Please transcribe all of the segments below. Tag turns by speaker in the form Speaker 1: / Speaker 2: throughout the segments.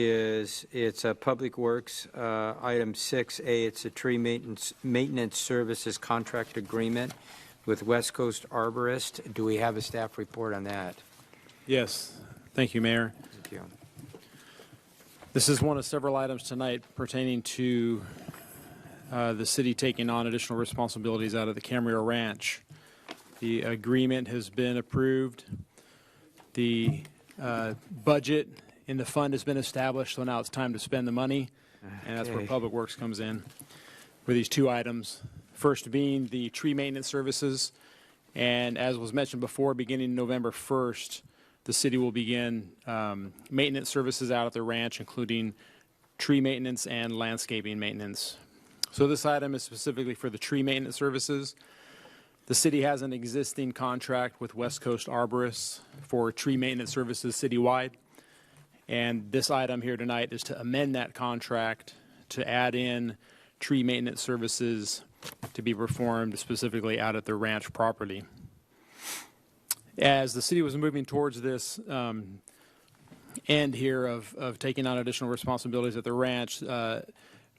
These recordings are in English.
Speaker 1: It's a Public Works, item 6A. It's a tree maintenance services contract agreement with West Coast Arborist. Do we have a staff report on that?
Speaker 2: Yes. Thank you, Mayor.
Speaker 1: Thank you.
Speaker 2: This is one of several items tonight pertaining to the city taking on additional responsibilities out of the Camarillo Ranch. The agreement has been approved. The budget in the fund has been established, so now it's time to spend the money, and that's where Public Works comes in for these two items. First being the tree maintenance services, and as was mentioned before, beginning November 1st, the city will begin maintenance services out at the ranch, including tree maintenance and landscaping maintenance. So this item is specifically for the tree maintenance services. The city has an existing contract with West Coast Arborists for tree maintenance services citywide. And this item here tonight is to amend that contract to add in tree maintenance services to be performed specifically out at the ranch property. As the city was moving towards this end here of taking on additional responsibilities at the ranch,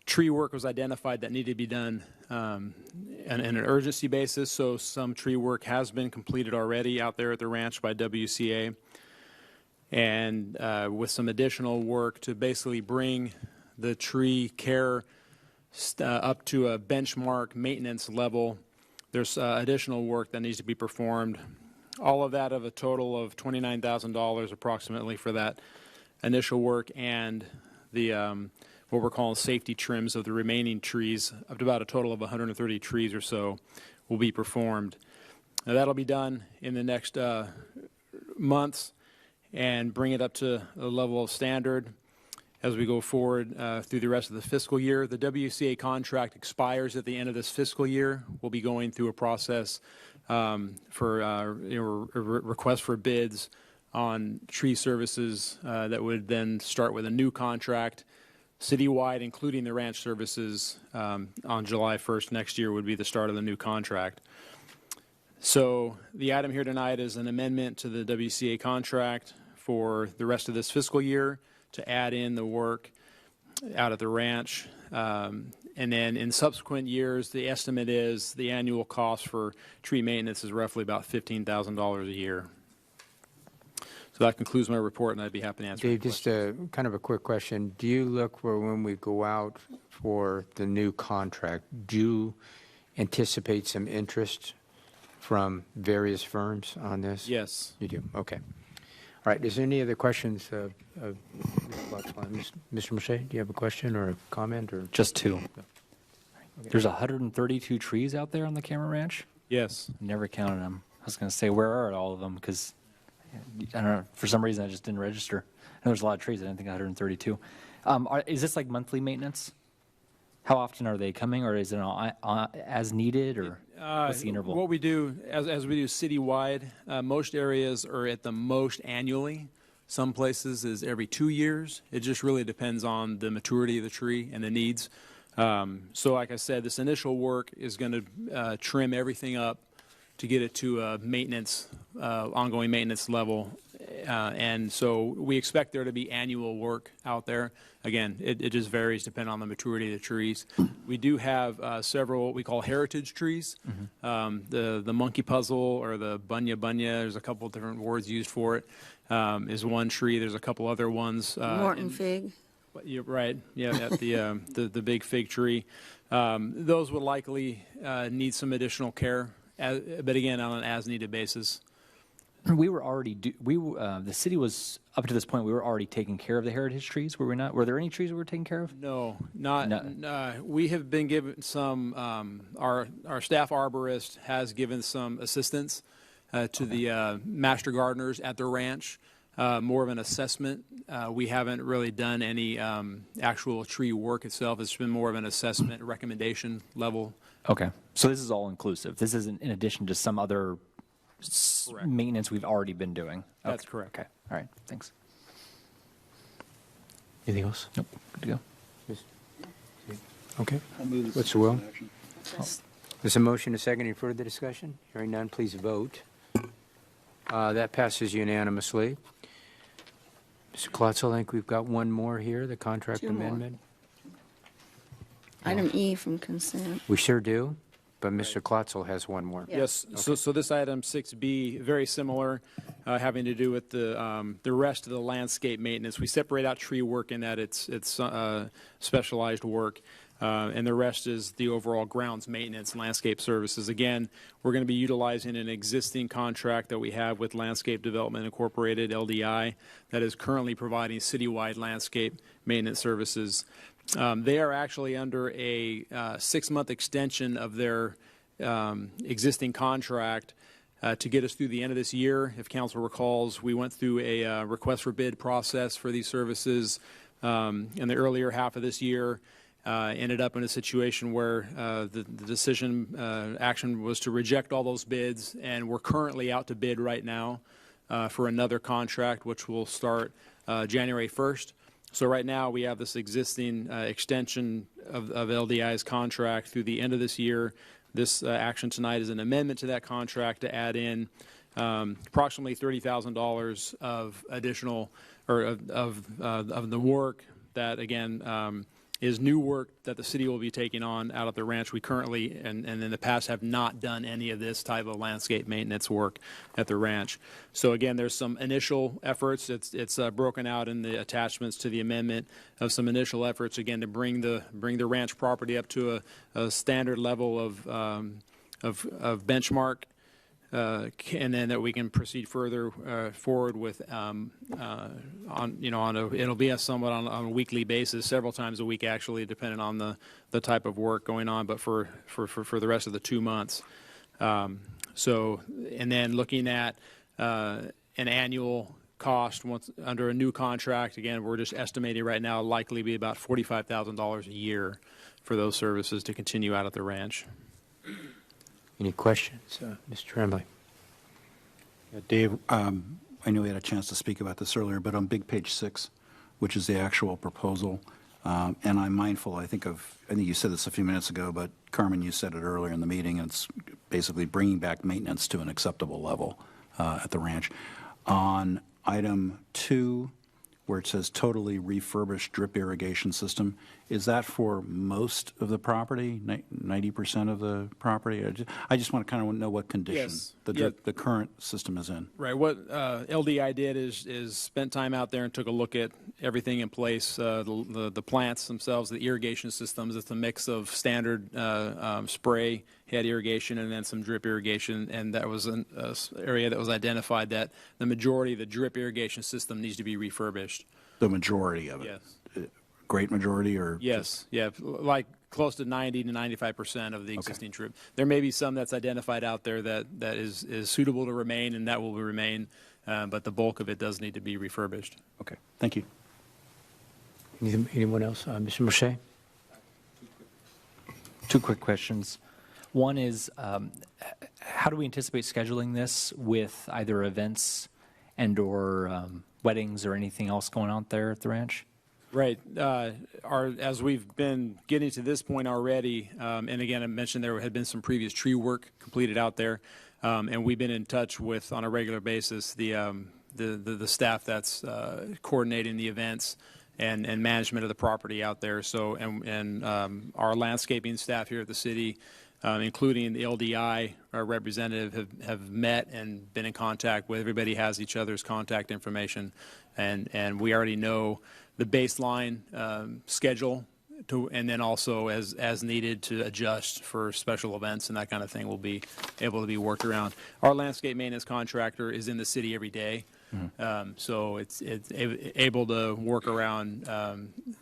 Speaker 2: tree work was identified that needed to be done on an urgency basis. So some tree work has been completed already out there at the ranch by WCA. And with some additional work to basically bring the tree care up to a benchmark maintenance level. There's additional work that needs to be performed. All of that of a total of $29,000 approximately for that initial work, and the what we're calling safety trims of the remaining trees, up to about a total of 130 trees or so, will be performed. Now, that'll be done in the next months and bring it up to a level of standard as we go forward through the rest of the fiscal year. The WCA contract expires at the end of this fiscal year. We'll be going through a process for request for bids on tree services that would then start with a new contract citywide, including the ranch services. On July 1st next year would be the start of the new contract. So the item here tonight is an amendment to the WCA contract for the rest of this fiscal year to add in the work out at the ranch. And then in subsequent years, the estimate is the annual cost for tree maintenance is roughly about $15,000 a year. So that concludes my report, and I'd be happy to answer
Speaker 1: Dave, just kind of a quick question. Do you look for when we go out for the new contract, do you anticipate some interest from various firms on this?
Speaker 2: Yes.
Speaker 1: You do? Okay. All right. Is there any other questions of Mr. Boxline? Mr. Moshe, do you have a question or a comment? Or
Speaker 3: just two.
Speaker 1: Okay.
Speaker 3: There's 132 trees out there on the Camarillo Ranch?
Speaker 2: Yes.
Speaker 3: Never counted them. I was going to say, where are all of them? Because, I don't know, for some reason I just didn't register. And there's a lot of trees. I didn't think 132. Is this like monthly maintenance? How often are they coming, or is it as needed, or what's the interval?
Speaker 2: What we do, as we do citywide, most areas are at the most annually. Some places is every 2 years. It just really depends on the maturity of the tree and the needs. So like I said, this initial work is going to trim everything up to get it to a maintenance, ongoing maintenance level. And so we expect there to be annual work out there. Again, it just varies depending on the maturity of the trees. We do have several what we call heritage trees. Mm-hmm. The monkey puzzle or the bunya, there's a couple of different words used for it, is one tree. There's a couple other ones.
Speaker 4: Morton fig.
Speaker 2: You're right. Yeah, the big fig tree. Those would likely need some additional care, but again, on an as-needed basis.
Speaker 3: We were already the city was up to this point. We were already taking care of the heritage trees. Were we not? Were there any trees we were taking care of?
Speaker 2: No, not. We have been given some. Our staff arborist has given some assistance to the master gardeners at the ranch. More of an assessment. We haven't really done any actual tree work itself. It's been more of an assessment recommendation level.
Speaker 3: Okay, so this is all inclusive. This isn't in addition to some other maintenance we've already been doing.
Speaker 2: That's correct.
Speaker 3: Okay. All right. Thanks.
Speaker 1: Anything else?
Speaker 3: Nope. Good to go.
Speaker 1: Yes. Okay. What's the will? There's a motion, a second. Any further discussion? Hearing none, please vote. That passes unanimously. Mr. Klotzel, I think we've got one more here, the contract
Speaker 4: Two more.
Speaker 1: amendment.
Speaker 4: Item E from consent.
Speaker 1: We sure do, but Mr. Klotzel has one more.
Speaker 4: Yeah.
Speaker 2: Yes, so this item 6B, very similar, having to do with the rest of the landscape maintenance. We separate out tree work in that it's specialized work, and the rest is the overall grounds maintenance, landscape services. Again, we're going to be utilizing an existing contract that we have with Landscape Development Incorporated, LDI, that is currently providing citywide landscape maintenance services. They are actually under a 6-month extension of their existing contract to get us through the end of this year. If council recalls, we went through a request for bid process for these services in the earlier half of this year. Ended up in a situation where the decision action was to reject all those bids, and we're currently out to bid right now for another contract, which will start January 1st. So right now we have this existing extension of LDI's contract through the end of this year. This action tonight is an amendment to that contract to add in approximately $30,000 of additional, or of the work that, again, is new work that the city will be taking on out at the ranch. We currently, and in the past, have not done any of this type of landscape maintenance work at the ranch. So again, there's some initial efforts. It's broken out in the attachments to the amendment of some initial efforts, again, to bring the ranch property up to a standard level of benchmark, and then that we can proceed further forward with it'll be somewhat on a weekly basis, several times a week actually, depending on the type of work going on, but for the rest of the 2 months. So, and then looking at an annual cost once under a new contract, again, we're just estimating right now likely be about $45,000 a year for those services to continue out at the ranch.
Speaker 1: Any questions? Mr. Tremblay?
Speaker 5: Yeah, Dave, I know we had a chance to speak about this earlier, but on big page 6, which is the actual proposal, and I'm mindful, I think you said this a few minutes ago, but Carmen, you said it earlier in the meeting, and it's basically bringing back maintenance to an acceptable level at the ranch. On item 2, where it says totally refurbished drip irrigation system, is that for most of the property, 90% of the property? I just want to kind of know what condition
Speaker 2: Yes.
Speaker 5: the current system is in.
Speaker 2: Right. What LDI did is spent time out there and took a look at everything in place, the plants themselves, the irrigation systems. It's a mix of standard spray head irrigation and then some drip irrigation, and that was an area that was identified that the majority of the drip irrigation system needs to be refurbished.
Speaker 5: The majority of it?
Speaker 2: Yes.
Speaker 5: Great majority, or?
Speaker 2: Yes, yeah, like close to 90 to 95% of the existing drip. There may be some that's identified out there that is suitable to remain, and that will remain, but the bulk of it does need to be refurbished.
Speaker 5: Okay, thank you.
Speaker 1: Anyone else? Mr. Moshe?
Speaker 3: 2 quick questions. One is, how do we anticipate scheduling this with either events and/or weddings or anything else going on there at the ranch?
Speaker 2: Right. As we've been getting to this point already, and again, I mentioned there had been some previous tree work completed out there, and we've been in touch with, on a regular basis, the staff that's coordinating the events and management of the property out there. So, and our landscaping staff here at the city, including the LDI, our representative, have met and been in contact with. Everybody has each other's contact information, and we already know the baseline schedule, and then also as needed to adjust for special events and that kind of thing will be able to be worked around. Our landscape maintenance contractor is in the city every day. So it's able to work around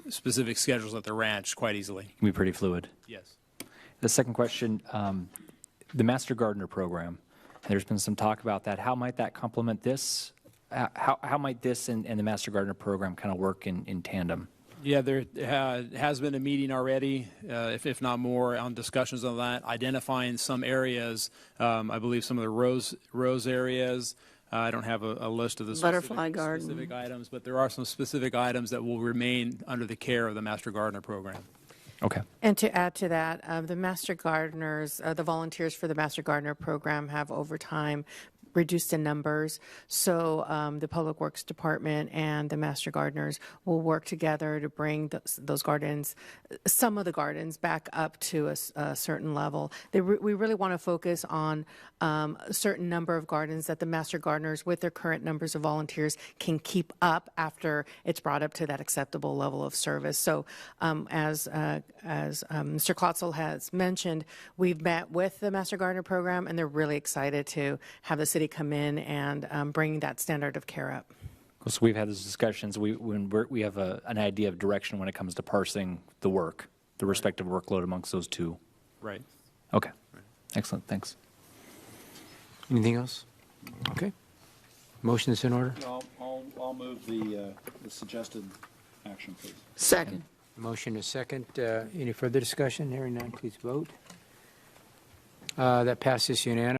Speaker 2: specific schedules at the ranch quite easily.
Speaker 3: It can be pretty fluid.
Speaker 2: Yes.
Speaker 3: The second question, the Master Gardener program, there's been some talk about that. How might that complement this? How might this and the Master Gardener program kind of work in tandem?
Speaker 2: Yeah, there has been a meeting already, if not more, on discussions on that, identifying some areas. I believe some of the rose areas. I don't have a list of the
Speaker 4: Butterfly garden.
Speaker 2: specific items, but there are some specific items that will remain under the care of the Master Gardener program.
Speaker 3: Okay.
Speaker 6: And to add to that, the Master Gardeners, the volunteers for the Master Gardener program have over time reduced in numbers. So the Public Works Department and the Master Gardeners will work together to bring those gardens, some of the gardens, back up to a certain level. We really want to focus on a certain number of gardens that the Master Gardeners, with their current numbers of volunteers, can keep up after it's brought up to that acceptable level of service. So as Mr. Klotzel has mentioned, we've met with the Master Gardener program, and they're really excited to have the city come in and bring that standard of care up.
Speaker 3: So we've had those discussions. We have an idea of direction when it comes to parsing the work, the respective workload amongst those two.
Speaker 2: Right.
Speaker 3: Okay. Excellent. Thanks.
Speaker 1: Anything else? Okay. Motion is in order.
Speaker 5: I'll move the suggested action, please.
Speaker 4: Second.
Speaker 1: Motion is second. Any further discussion? Hearing none, please vote. That passes unanimously.